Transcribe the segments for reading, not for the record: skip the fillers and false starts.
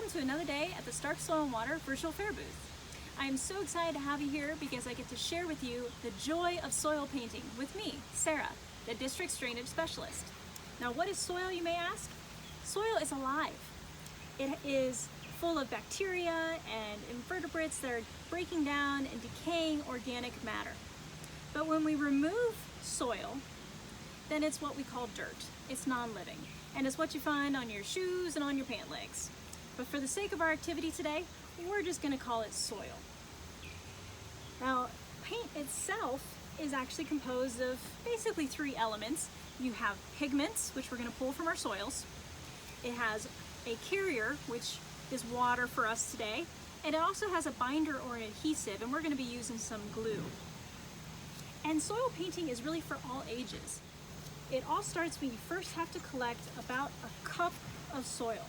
welcome to another day at the Stark Soil and Water Virtual Fair booth. I am so excited to have you here because I get to share with you the joy of soil painting with me, Sarah, the District's Drainage Specialist. Now, what is soil, you may ask? Soil is alive. It is full of bacteria and invertebrates that are breaking down and decaying organic matter. But when we remove soil, then it's what we call dirt. It's non-living, and it's what you find on your shoes and on your pant legs. But for the sake of our activity today, we're just going to call it soil. Now, paint itself is actually composed of basically three elements. You have pigments, which we're going to pull from our soils. It has a carrier, which is water for us today, and it also has a binder or an adhesive, and we're going to be using some glue. And soil painting is really for all ages. It all starts when you first have to collect about a cup of soil.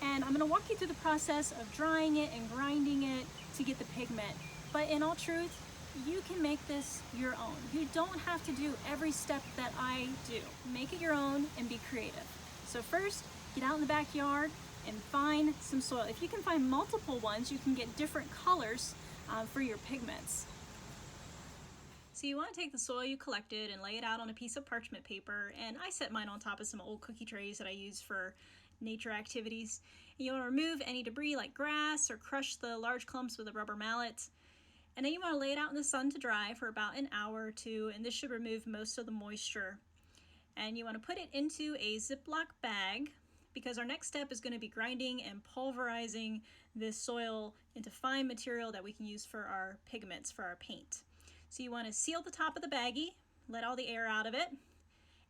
And I'm going to walk you through the process of drying it and grinding it to get the pigment. But in all truth, you can make this your own. You don't have to do every step that I do. Make it your own and be creative. So first, get out in the backyard and find some soil. If you can find multiple ones, you can get different colors for your pigments. So you want to take the soil you collected and lay it out on a piece of parchment paper, and I set mine on top of some old cookie trays that I use for nature activities. And you want to remove any debris like grass or crush the large clumps with a rubber mallet. And then you want to lay it out in the sun to dry for about an hour or two, and this should remove most of the moisture. And you want to put it into a Ziploc bag, because our next step is going to be grinding and pulverizing this soil into fine material that we can use for our pigments, for our paint. So you want to seal the top of the baggie, let all the air out of it,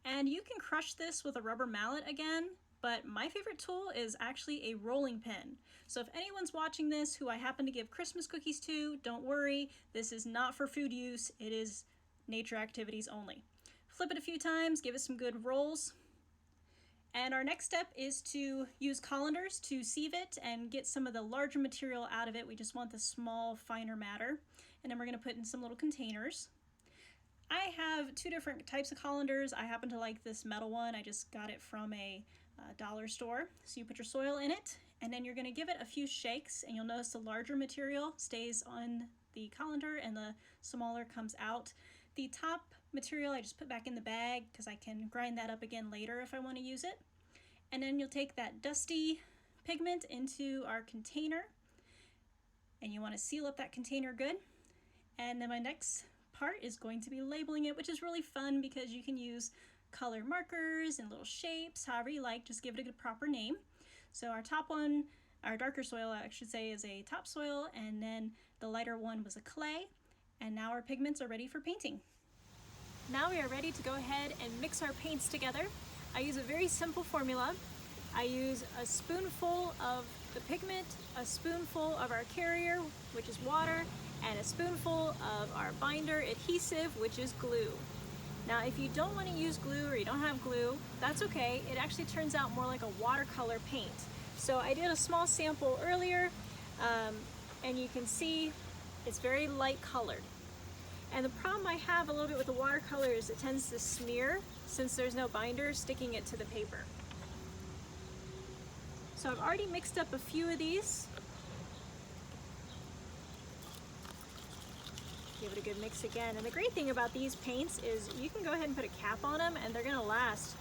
and you can crush this with a rubber mallet again, but my favorite tool is actually a rolling pin. So if anyone's watching this who I happen to give Christmas cookies to, don't worry, this is not for food use, it is nature activities only. Flip it a few times, give it some good rolls. And our next step is to use colanders to sieve it and get some of the larger material out of it. We just want the small, finer matter. And then we're going to put in some little containers. I have two different types of colanders. I happen to like this metal one. I just got it from a dollar store. So you put your soil in it, and then you're going to give it a few shakes, and you'll notice the larger material stays on the colander and the smaller comes out. The top material I just put back in the bag because I can grind that up again later if I want to use it. And then you'll take that dusty pigment into our container, and you want to seal up that container good. And then my next part is going to be labeling it, which is really fun because you can use color markers and little shapes, however you like, just give it a proper name. So our top one, our darker soil, I should say, is a topsoil, and then the lighter one was a clay. And now our pigments are ready for painting. Now we are ready to go ahead and mix our paints together. I use a very simple formula. I use a spoonful of the pigment, a spoonful of our carrier, which is water, and a spoonful of our binder adhesive, which is glue. Now, if you don't want to use glue or you don't have glue, that's okay. It actually turns out more like a watercolor paint. So I did a small sample earlier, and you can see it's very light colored. And the problem I have a little bit with the watercolor is it tends to smear since there's no binder sticking it to the paper. So I've already mixed up a few of these. Give it a good mix again. And the great thing about these paints is you can go ahead and put a cap on them and they're gonna last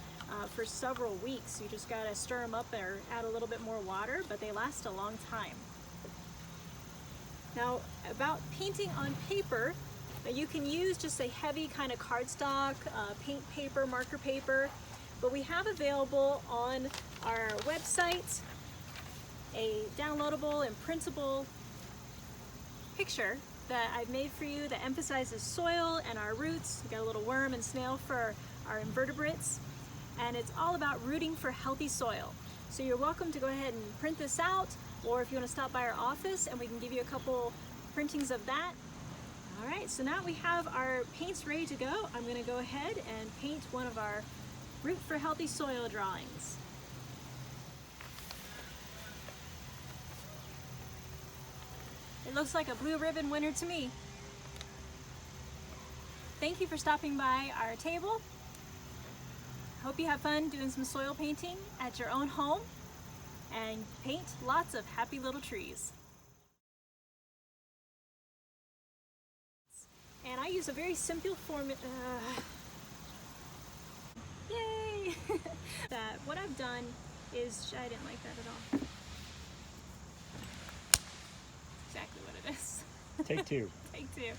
for several weeks. You just gotta stir them up or add a little bit more water, but they last a long time. Now, about painting on paper, you can use just a heavy kind of cardstock, paint paper, marker paper, but we have available on our website a downloadable and printable picture that I've made for you that emphasizes soil and our roots. We got a little worm and snail for our invertebrates, and it's all about rooting for healthy soil. So you're welcome to go ahead and print this out, or if you want to stop by our office and we can give you a couple printings of that. All right, so now we have our paints ready to go. I'm going to go ahead and paint one of our Root for Healthy Soil drawings. It looks like a blue ribbon winner to me. Thank you for stopping by our table. Hope you have fun doing some soil painting at your own home. and paint lots of happy little trees. And I use a very simple formula. Yay! That what I've done is, I didn't like that at all. Exactly what it is. Take two. Take two.